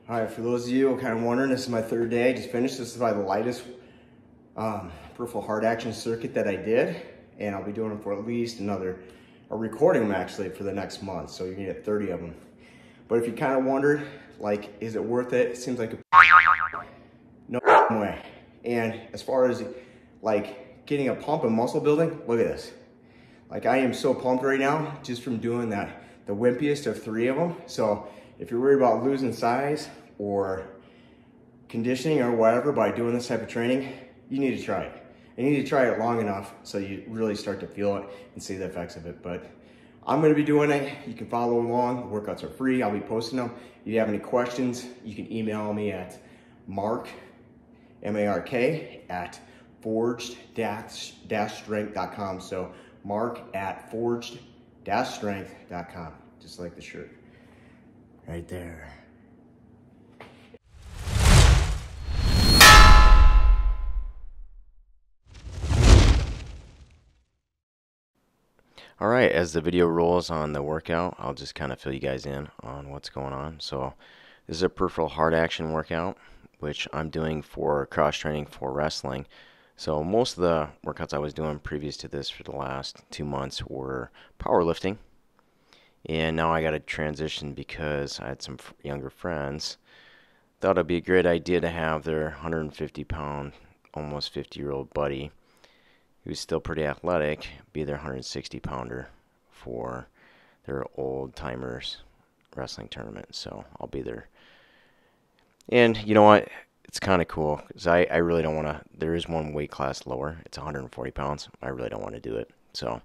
All right, for those of you who are kind of wondering, this is my third day. I just finished. This is probably the lightest peripheral hard action circuit that I did, and I'll be doing them for at least recording them actually for the next month. So you're gonna get 30 of them. But if you kind of wondered, like, is it worth it? It seems like no way. And as far as like getting a pump and muscle building, look at this. Like, I am so pumped right now just from doing that, the wimpiest of 3 of them. So if you're worried about losing size or conditioning or whatever by doing this type of training, you need to try it. You need to try it long enough so you really start to feel it and see the effects of it. But I'm gonna be doing it. You can follow along. The workouts are free. I'll be posting them. If you have any questions, you can email me at mark, M-A-R-K, at forged-strength.com. So mark at forged-strength.com, just like the shirt right there. All right, as the video rolls on the workout, I'll just kind of fill you guys in on what's going on. So this is a peripheral hard action workout, which I'm doing for cross training for wrestling. So most of the workouts I was doing previous to this for the last 2 months were powerlifting. And now I got to transition because I had some younger friends. Thought it'd be a great idea to have their 150-pound, almost 50-year-old buddy, who's still pretty athletic, be their 160-pounder for their old-timers wrestling tournament. So I'll be there. And you know what? It's kind of cool because I really don't want to. There is one weight class lower. It's 140 pounds. I really don't want to do it. So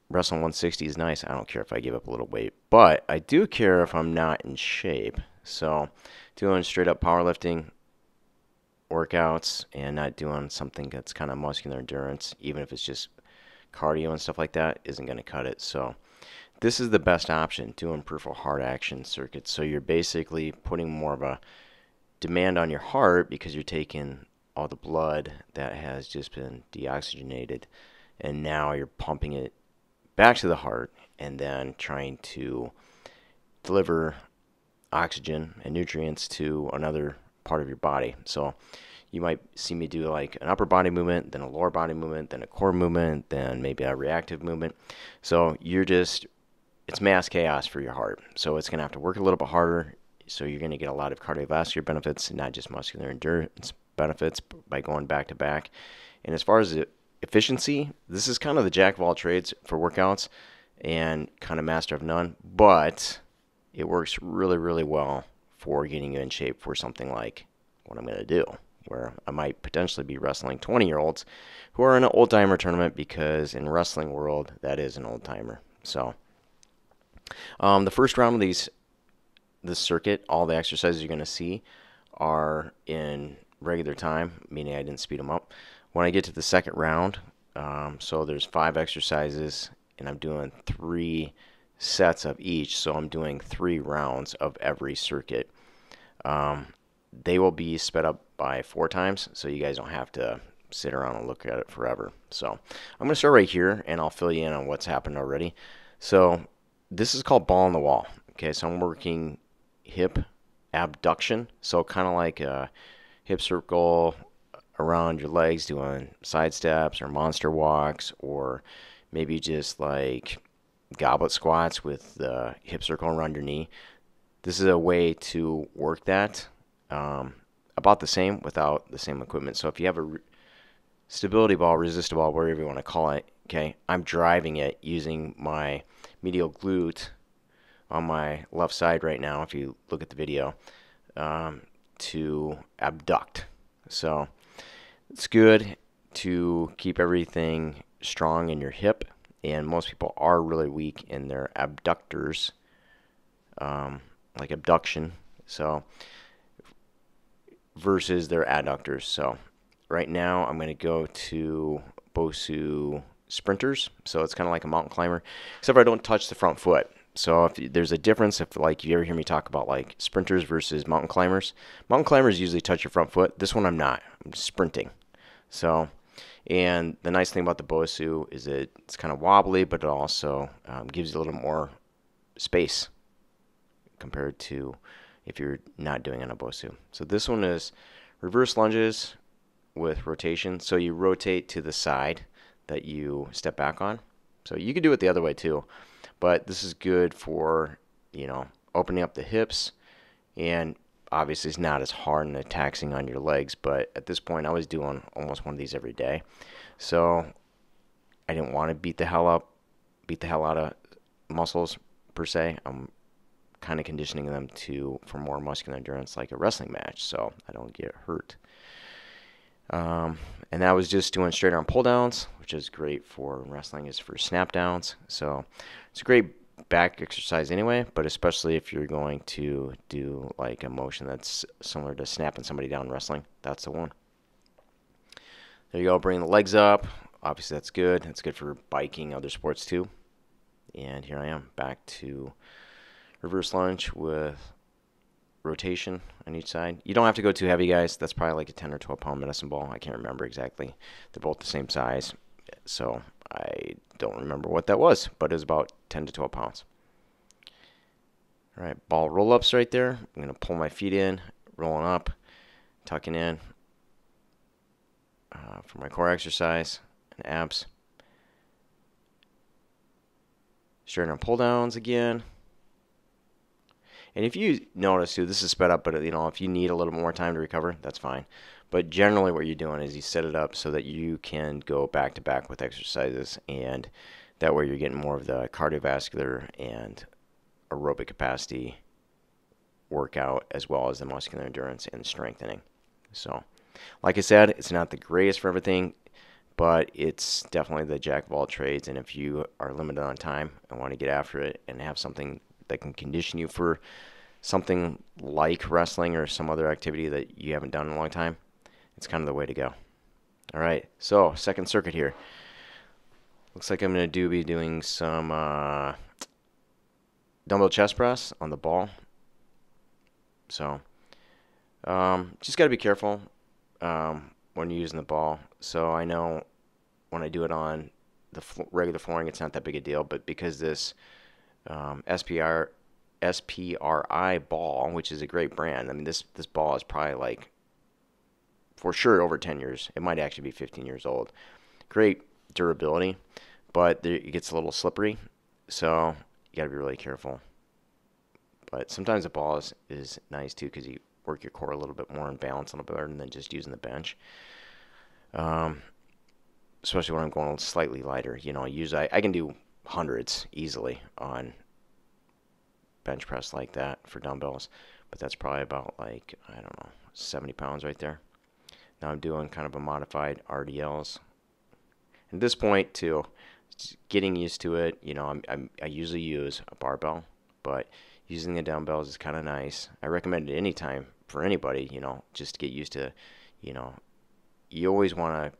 wrestling 160 is nice. I don't care if I give up a little weight. But I do care if I'm not in shape. So doing straight-up powerlifting workouts and not doing something that's kind of muscular endurance, even if it's just cardio and stuff like that, isn't going to cut it. So this is the best option, doing peripheral hard action circuits. So you're basically putting more of a demand on your heart because you're taking all the blood that has just been deoxygenated and now you're pumping it back to the heart and then trying to deliver oxygen and nutrients to another part of your body. So you might see me do like an upper body movement, then a lower body movement, then a core movement, then maybe a reactive movement. So it's mass chaos for your heart. So it's going to have to work a little bit harder. So you're going to get a lot of cardiovascular benefits, not just muscular endurance benefits by going back to back. And as far as the efficiency, this is kind of the jack of all trades for workouts and kind of master of none, but it works really, really well for getting you in shape for something like what I'm going to do, where I might potentially be wrestling 20-year-olds who are in an old-timer tournament, because in wrestling world, that is an old-timer. So the first round of this circuit, all the exercises you're going to see are in regular time, meaning I didn't speed them up. When I get to the second round, so there's 5 exercises, and I'm doing 3 sets of each, so I'm doing 3 rounds of every circuit. They will be sped up by 4 times, so you guys don't have to sit around and look at it forever. So I'm going to start right here, and I'll fill you in on what's happened already. So this is called ball on the wall. Okay, so I'm working hip abduction, so kind of like a hip circle around your legs, doing side steps or monster walks, or maybe just like goblet squats with the hip circle around your knee. This is a way to work that about the same without the same equipment. So if you have a stability ball, resistor ball, whatever you want to call it, okay, I'm driving it using my medial glute on my left side right now, if you look at the video, to abduct. So it's good to keep everything strong in your hip, and most people are really weak in their abductors, like abduction, so versus their adductors. So right now I'm going to go to BOSU sprinters. So it's kind of like a mountain climber, except for I don't touch the front foot. So if there's a difference, if like you ever hear me talk about like sprinters versus mountain climbers usually touch your front foot. This one I'm not. I'm sprinting. So, and the nice thing about the BOSU is it's kind of wobbly, but it also gives you a little more space compared to, if you're not doing an Bosu. So this one is reverse lunges with rotation. So you rotate to the side that you step back on. So you could do it the other way too, but this is good for, opening up the hips, and obviously it's not as hard and taxing on your legs, but at this point I was doing almost one of these every day. So I didn't want to beat the hell out of muscles per se. I'm kind of conditioning them for more muscular endurance like a wrestling match, so I don't get hurt. And that was just doing straight arm pull downs, which is great for wrestling, is for snap downs. So it's a great back exercise anyway, but especially if you're going to do like a motion that's similar to snapping somebody down wrestling, that's the one. There you go, bring the legs up. Obviously that's good. That's good for biking, other sports too. And here I am back to reverse lunge with rotation on each side. You don't have to go too heavy, guys. That's probably like a 10 or 12 pound medicine ball. I can't remember exactly. They're both the same size, so I don't remember what that was, but it was about 10 to 12 pounds. All right, ball roll-ups right there. I'm going to pull my feet in, rolling up, tucking in for my core exercise and abs. Straight arm pull downs again. And if you notice too, this is sped up, but if you need a little more time to recover, that's fine. But generally what you're doing is you set it up so that you can go back to back with exercises, and that way you're getting more of the cardiovascular and aerobic capacity workout as well as the muscular endurance and strengthening. So, like I said, it's not the greatest for everything, but it's definitely the jack of all trades. And if you are limited on time and want to get after it and have something that can condition you for something like wrestling or some other activity that you haven't done in a long time, it's kind of the way to go. All right, so second circuit here. Looks like I'm going to be doing some dumbbell chest press on the ball. So just got to be careful when you're using the ball. So I know when I do it on the regular flooring, it's not that big a deal, but because this SPRI ball, which is a great brand. I mean, this ball is probably like, for sure, over 10 years. It might actually be 15 years old. Great durability, but it gets a little slippery, so you got to be really careful. But sometimes the ball is nice too, because you work your core a little bit more and balance a little bit better than just using the bench. Especially when I'm going slightly lighter. Usually I can do hundreds easily on bench press like that for dumbbells, but that's probably about 70 pounds right there. Now I'm doing kind of a modified RDLs. At this point too, getting used to it. I usually use a barbell, but using the dumbbells is kind of nice. I recommend it anytime for anybody, just to get used to. You always want to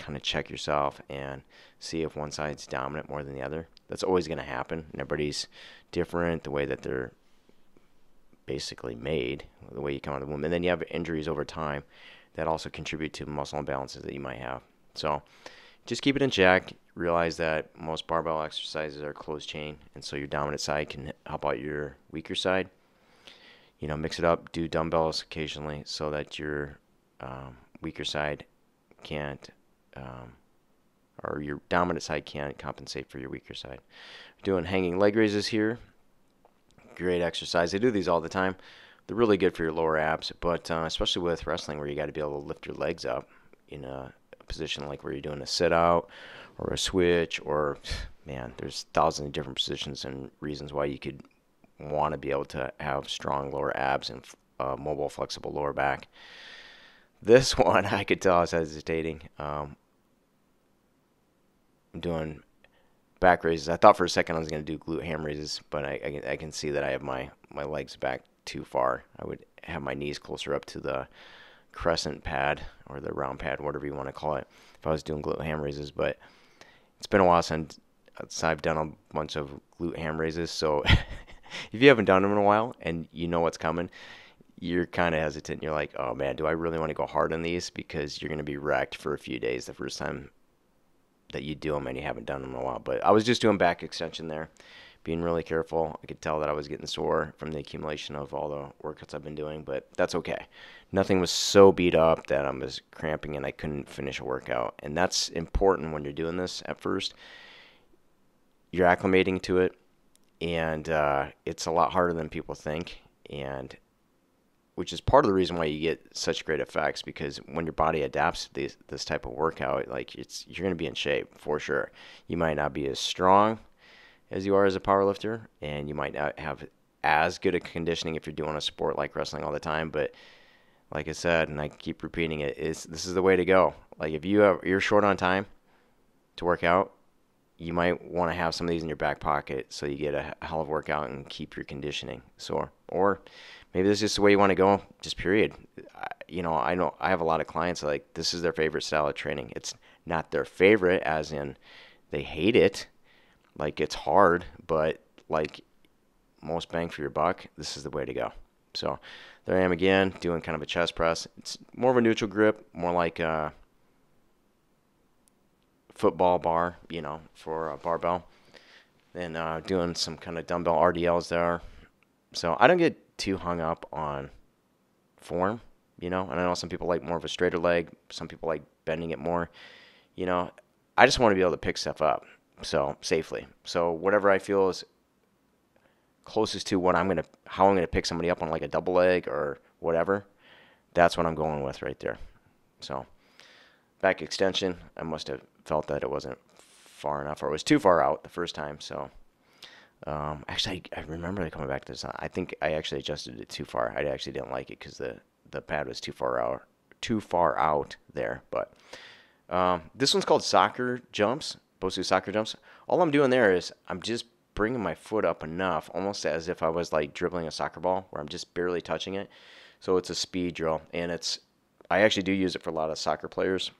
kind of check yourself and see if one side's dominant more than the other. That's always going to happen. And everybody's different, the way that they're basically made, the way you come out of the womb. And then you have injuries over time that also contribute to muscle imbalances that you might have. So just keep it in check. Realize that most barbell exercises are closed chain, and so your dominant side can help out your weaker side. Mix it up. Do dumbbells occasionally so that your weaker side can't, or your dominant side can't compensate for your weaker side. Doing hanging leg raises here. Great exercise. I do these all the time. They're really good for your lower abs, but especially with wrestling, where you got to be able to lift your legs up in a position like where you're doing a sit out or a switch, or there's thousands of different positions and reasons why you could want to be able to have strong lower abs and mobile, flexible lower back. This one, I could tell I was hesitating. I'm doing back raises. I thought for a second I was going to do glute ham raises, but I can see that I have my legs back too far. I would have my knees closer up to the crescent pad or the round pad, whatever you want to call it, if I was doing glute ham raises. But it's been a while since I've done a bunch of glute ham raises, so if you haven't done them in a while and you know what's coming, you're kind of hesitant. You're like, oh man, do I really want to go hard on these? Because you're going to be wrecked for a few days the first time that you do them and you haven't done them in a while. But I was just doing back extension there being really careful. I could tell that I was getting sore from the accumulation of all the workouts I've been doing, but that's okay. Nothing was so beat up that I was cramping and I couldn't finish a workout. And that's important when you're doing this at first. You're acclimating to it, and it's a lot harder than people think, and which is part of the reason why you get such great effects, because when your body adapts to this type of workout, like you're going to be in shape for sure. You might not be as strong as you are as a power lifter, and you might not have as good a conditioning if you're doing a sport like wrestling all the time, but like I said, and I keep repeating it, this is the way to go. Like if you're short on time to work out, you might want to have some of these in your back pocket so you get a hell of a workout and keep your conditioning sore. Or maybe this is just the way you want to go, just period. I know I have a lot of clients like this is their favorite style of training. It's not their favorite as in they hate it, like it's hard, but like most bang for your buck, this is the way to go. So there I am again doing kind of a chest press. It's more of a neutral grip, more like a football bar, for a barbell. And doing some kind of dumbbell RDLs there. So I don't get too hung up on form, and I know some people like more of a straighter leg. Some people like bending it more. I just want to be able to pick stuff up so safely. So whatever I feel is closest to how I'm gonna pick somebody up on like a double leg or whatever, that's what I'm going with right there. So back extension, I must have felt that it wasn't far enough, or it was too far out the first time. So actually, I remember coming back to this. I think I actually adjusted it too far. I actually didn't like it because the pad was too far out there. But this one's called soccer jumps, Bosu soccer jumps. All I'm doing there is I'm just bringing my foot up enough, almost as if I was like dribbling a soccer ball, where I'm just barely touching it. So it's a speed drill, and I actually do use it for a lot of soccer players,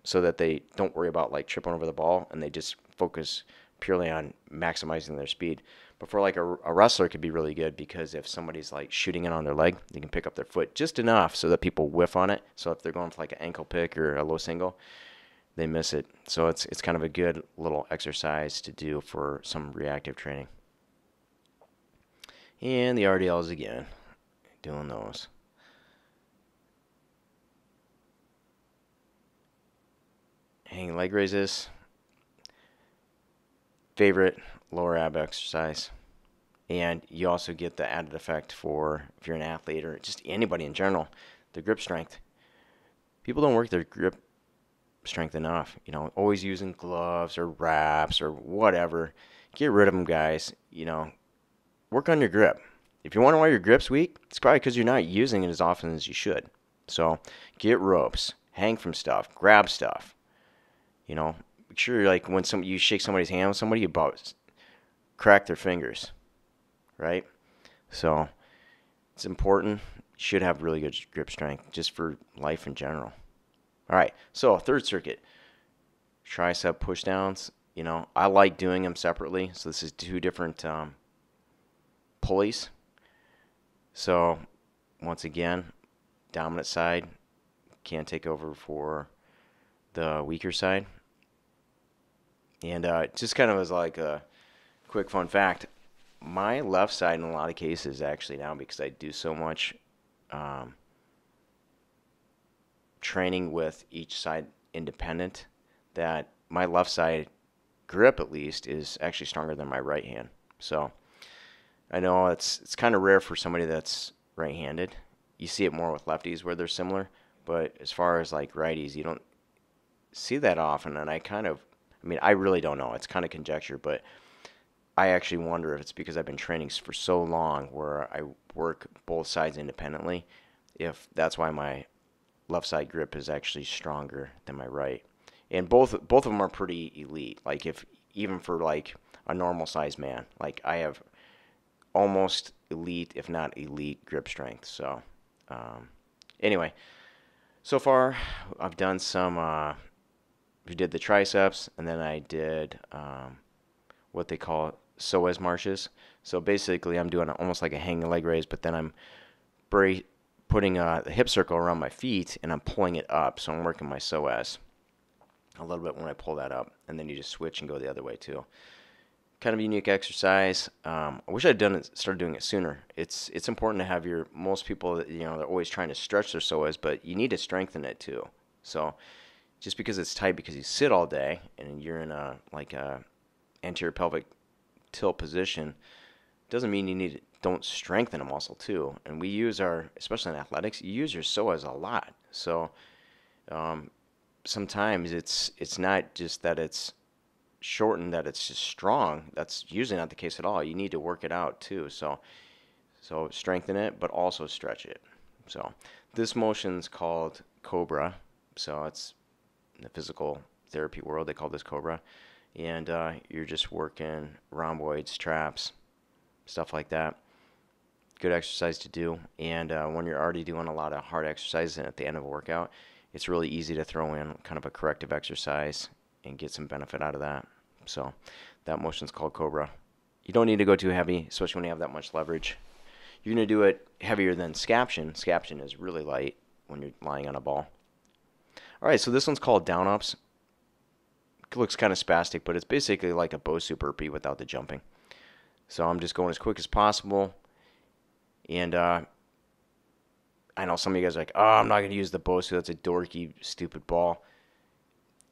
so that they don't worry about like tripping over the ball, and they just focus purely on maximizing their speed. But for like a wrestler, it could be really good, because if somebody's like shooting in on their leg, they can pick up their foot just enough so that people whiff on it. So if they're going for like an ankle pick or a low single, they miss it. So it's kind of a good little exercise to do for some reactive training. And the RDLs again, doing those. Hanging leg raises. Favorite lower ab exercise. And you also get the added effect for if you're an athlete or just anybody in general, the grip strength. People don't work their grip strength enough. Always using gloves or wraps or whatever. Get rid of them, guys. Work on your grip. If you wonder why your grip's weak, it's probably because you're not using it as often as you should. So get ropes, hang from stuff, grab stuff. Make sure like when you shake somebody's hand with somebody, you about crack their fingers, right? So it's important. You should have really good grip strength just for life in general. All right, so third circuit, tricep push downs. I like doing them separately. So this is two different pulleys. So once again, dominant side can take over for the weaker side. And just kind of as like a quick fun fact, my left side in a lot of cases actually now, because I do so much training with each side independent, that my left side grip at least is actually stronger than my right hand. So I know it's kind of rare for somebody that's right-handed. You see it more with lefties where they're similar, but as far as like righties, you don't see that often. And I really don't know. It's kind of conjecture, but I actually wonder if it's because I've been training for so long where I work both sides independently, if that's why my left side grip is actually stronger than my right. And both of them are pretty elite. Like even for like a normal sized man, like I have almost elite, if not elite, grip strength. So anyway, so far I've done some. We did the triceps, and then I did what they call psoas marches. So basically, I'm doing almost like a hanging leg raise, but then I'm putting a hip circle around my feet, and I'm pulling it up. So I'm working my psoas a little bit when I pull that up, and then you just switch and go the other way too. kind of unique exercise. I wish I'd started doing it sooner. It's important to have most people, they're always trying to stretch their psoas, but you need to strengthen it too. So just because it's tight because you sit all day and you're in a anterior pelvic tilt position, doesn't mean don't strengthen a muscle too. And we use especially in athletics, you use your psoas a lot. So sometimes it's not just that it's shortened, that it's just strong. That's usually not the case at all. You need to work it out too. So strengthen it, but also stretch it. So this motion's called Cobra. So it's in the physical therapy world, they call this Cobra. And you're just working rhomboids, traps, stuff like that. Good exercise to do. And when you're already doing a lot of hard exercises and at the end of a workout, it's really easy to throw in kind of a corrective exercise and get some benefit out of that. So that motion's called Cobra. You don't need to go too heavy, especially when you have that much leverage. You're going to do it heavier than scaption. Scaption is really light when you're lying on a ball. All right, so this one's called down ups. It looks kind of spastic, but it's basically like a Bosu burpee without the jumping. So I'm just going as quick as possible. And I know some of you guys are like, oh, I'm not going to use the Bosu. That's a dorky, stupid ball.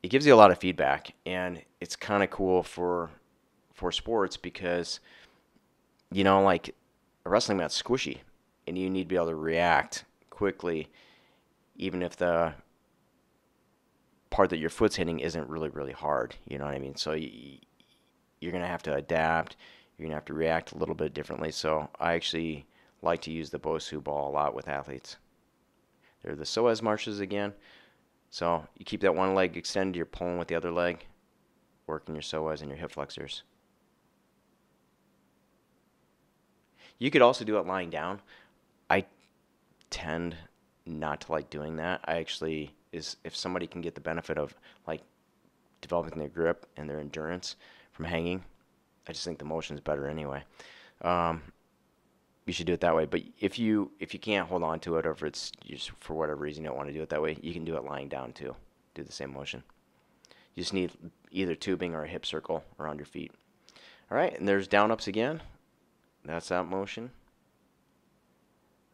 It gives you a lot of feedback, and it's kind of cool for sports because, like a wrestling mat's squishy, and you need to be able to react quickly, even if the part that your foot's hitting isn't really, really hard. You know what I mean? So you're going to have to adapt. You're going to have to react a little bit differently. So I actually like to use the Bosu ball a lot with athletes. They're the psoas marches again. So you keep that one leg extended, you're pulling with the other leg, working your psoas and your hip flexors. You could also do it lying down. I tend not to like doing that. If somebody can get the benefit of like developing their grip and their endurance from hanging, I just think the motion's better anyway. You should do it that way. But if you can't hold on to it, or if it's just for whatever reason you don't want to do it that way, you can do it lying down too. Do the same motion. You just need either tubing or a hip circle around your feet. All right, and there's down ups again. That's that motion.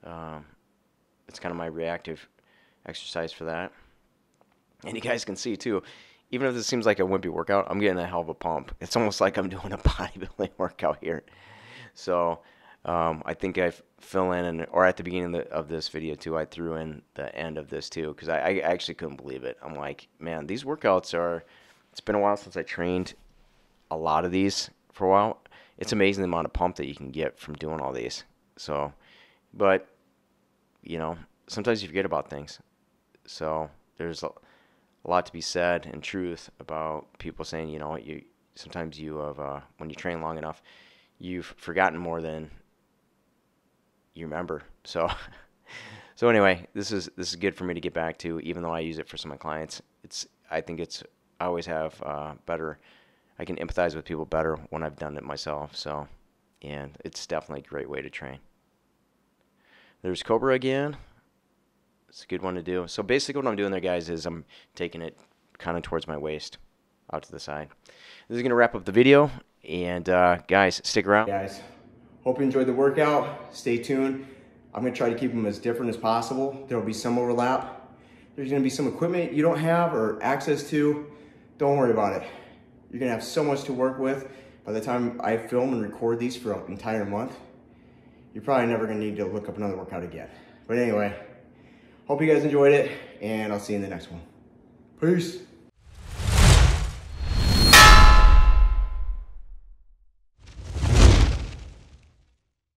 It's kind of my reactive exercise for that. And you guys can see too, even if this seems like a wimpy workout, I'm getting a hell of a pump. It's almost like I'm doing a bodybuilding workout here. So I think I fill in, or at the beginning of this video too, I threw in the end of this too, because I actually couldn't believe it. I'm like, man, these workouts it's been a while since I trained a lot of these for a while. It's amazing the amount of pump that you can get from doing all these. So, but, sometimes you forget about things. So there's a lot to be said in truth about people saying, sometimes you have, when you train long enough, you've forgotten more than you remember. So anyway, this is good for me to get back to, even though I use it for some of my clients. I always have I can empathize with people better when I've done it myself. So, and it's definitely a great way to train. There's Cobra again. It's a good one to do. So basically what I'm doing there, guys, is I'm taking it kind of towards my waist, out to the side. This is going to wrap up the video. And guys, stick around. Guys, hope you enjoyed the workout. Stay tuned. I'm going to try to keep them as different as possible. There will be some overlap. There's going to be some equipment you don't have or access to. Don't worry about it. You're going to have so much to work with. By the time I film and record these for an entire month, you're probably never going to need to look up another workout again. But anyway, hope you guys enjoyed it, and I'll see you in the next one. Peace.